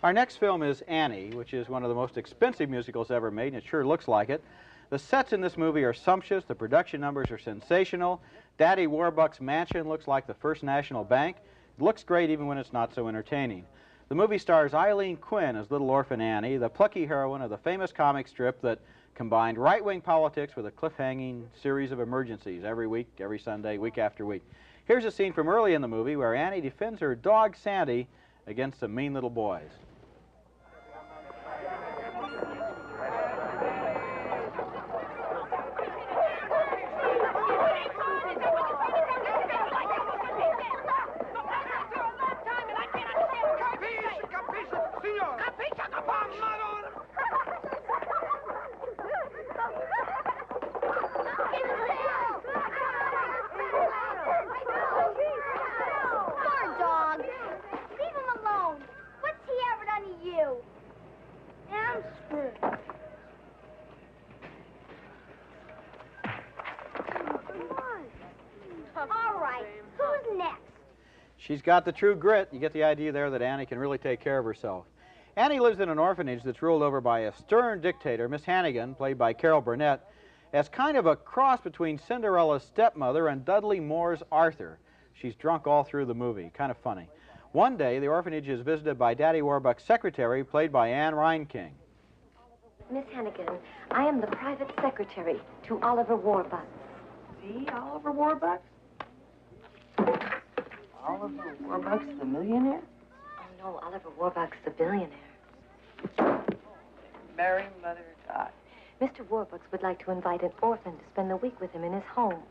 Our next film is Annie, which is one of the most expensive musicals ever made, and it sure looks like it. The sets in this movie are sumptuous, the production numbers are sensational. Daddy Warbucks' mansion looks like the First National Bank. It looks great even when it's not so entertaining. The movie stars Eileen Quinn as Little Orphan Annie, the plucky heroine of the famous comic strip that combined right-wing politics with a cliffhanging series of emergencies every week, every Sunday, week after week. Here's a scene from early in the movie where Annie defends her dog Sandy against some mean little boys. All right, who's next? She's got the true grit. You get the idea there that Annie can really take care of herself. Annie lives in an orphanage that's ruled over by a stern dictator, Miss Hannigan, played by Carol Burnett, as kind of a cross between Cinderella's stepmother and Dudley Moore's Arthur. She's drunk all through the movie. Kind of funny. One day, the orphanage is visited by Daddy Warbucks' secretary, played by Anne Reinking. Miss Hannigan, I am the private secretary to Oliver Warbucks. See, Oliver Warbucks? Oliver Warbucks, the millionaire? Oh, no, Oliver Warbucks, the billionaire. Mary, mother, God. Mr. Warbucks would like to invite an orphan to spend the week with him in his home.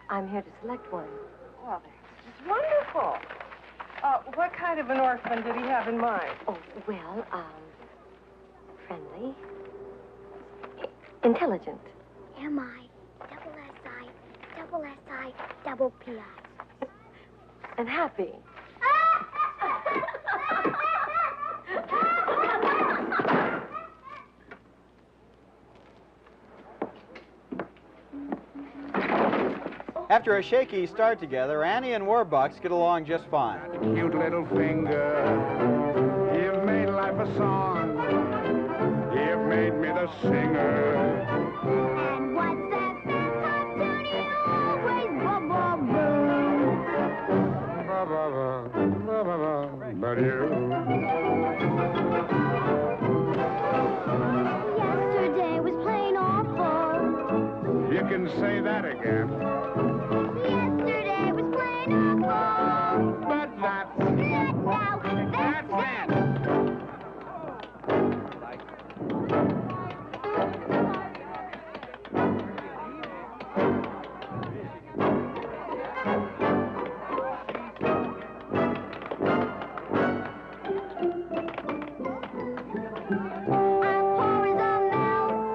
I'm here to select one. Well, it's wonderful. What kind of an orphan did he have in mind? Oh, well, friendly, intelligent. M-I, double S-I, double S-I, double P-I. And happy. After a shaky start together, Annie and Warbucks get along just fine. Cute little finger, you've made life a song. You've made me the singer. And what's that big tune you always ba-ba-boo? Ba-ba-ba, ba-ba-ba, but you. Yesterday was plain awful. You can say that again. Yesterday was plain awful. But that's... Now, That's it.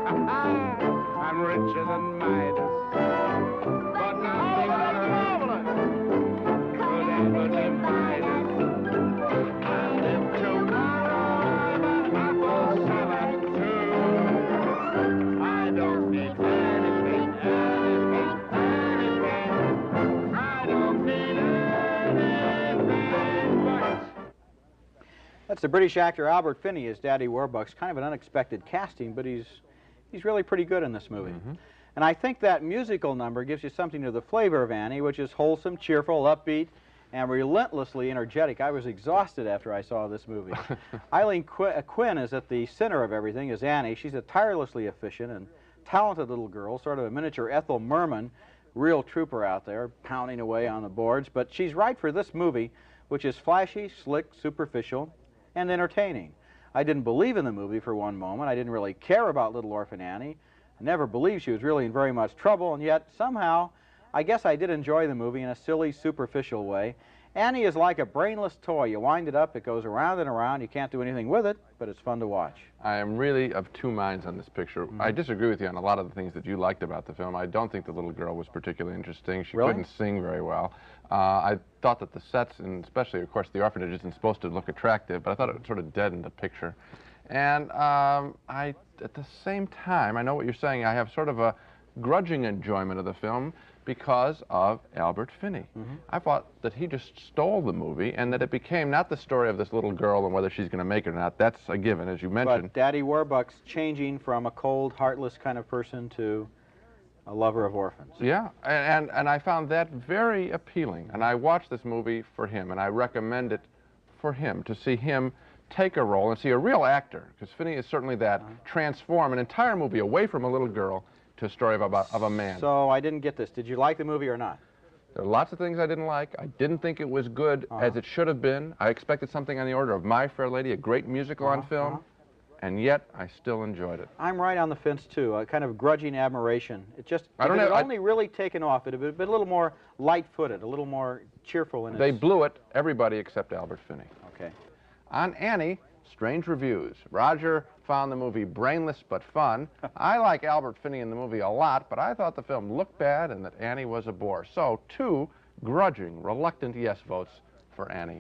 I'm richer than Midas, but nothing could ever divide us. I live tomorrow, but apples salad too. I don't need anything, anything. I don't need anything but... That's the British actor Albert Finney as Daddy Warbucks. Kind of an unexpected casting, but he's really pretty good in this movie. And I think that musical number gives you something to the flavor of Annie, which is wholesome, cheerful, upbeat, and relentlessly energetic. I was exhausted after I saw this movie. Eileen Quinn is at the center of everything as Annie. She's a tirelessly efficient and talented little girl, sort of a miniature Ethel Merman, real trooper out there, pounding away on the boards. But she's right for this movie, which is flashy, slick, superficial, and entertaining. I didn't believe in the movie for one moment. I didn't really care about Little Orphan Annie. I never believed she was really in very much trouble, and yet somehow I guess I did enjoy the movie in a silly, superficial way. Annie is like a brainless toy. You wind it up, it goes around and around. You can't do anything with it, but it's fun to watch. I am really of two minds on this picture. I disagree with you on a lot of the things that you liked about the film. I don't think the little girl was particularly interesting. She Really? couldn't sing very well. I thought that the sets, and especially, of course, the orphanage isn't supposed to look attractive, but I thought it sort of deadened the picture. And at the same time, I know what you're saying, I have sort of a grudging enjoyment of the film because of Albert Finney. I thought that he just stole the movie and that it became not the story of this little girl and whether she's going to make it or not. That's a given, as you mentioned. But Daddy Warbucks changing from a cold, heartless kind of person to a lover of orphans. Yeah, and I found that very appealing. And I watched this movie for him, and I recommend it for him, to see him take a role and see a real actor, because Finney is certainly that, transform an entire movie away from a little girl to a story of a man. So I didn't get this. Did you like the movie or not? There are lots of things I didn't like. I didn't think it was good as it should have been. I expected something on the order of My Fair Lady, a great musical on film, and yet I still enjoyed it. I'm right on the fence too. A kind of grudging admiration. It just, I if don't it had know, only really taken off, it would have been a little more light-footed, a little more cheerful in it. They blew it, everybody except Albert Finney. Okay. On Annie, strange reviews. Roger found the movie brainless but fun. I like Albert Finney in the movie a lot, but I thought the film looked bad and that Annie was a bore. So 2 grudging, reluctant yes votes for Annie.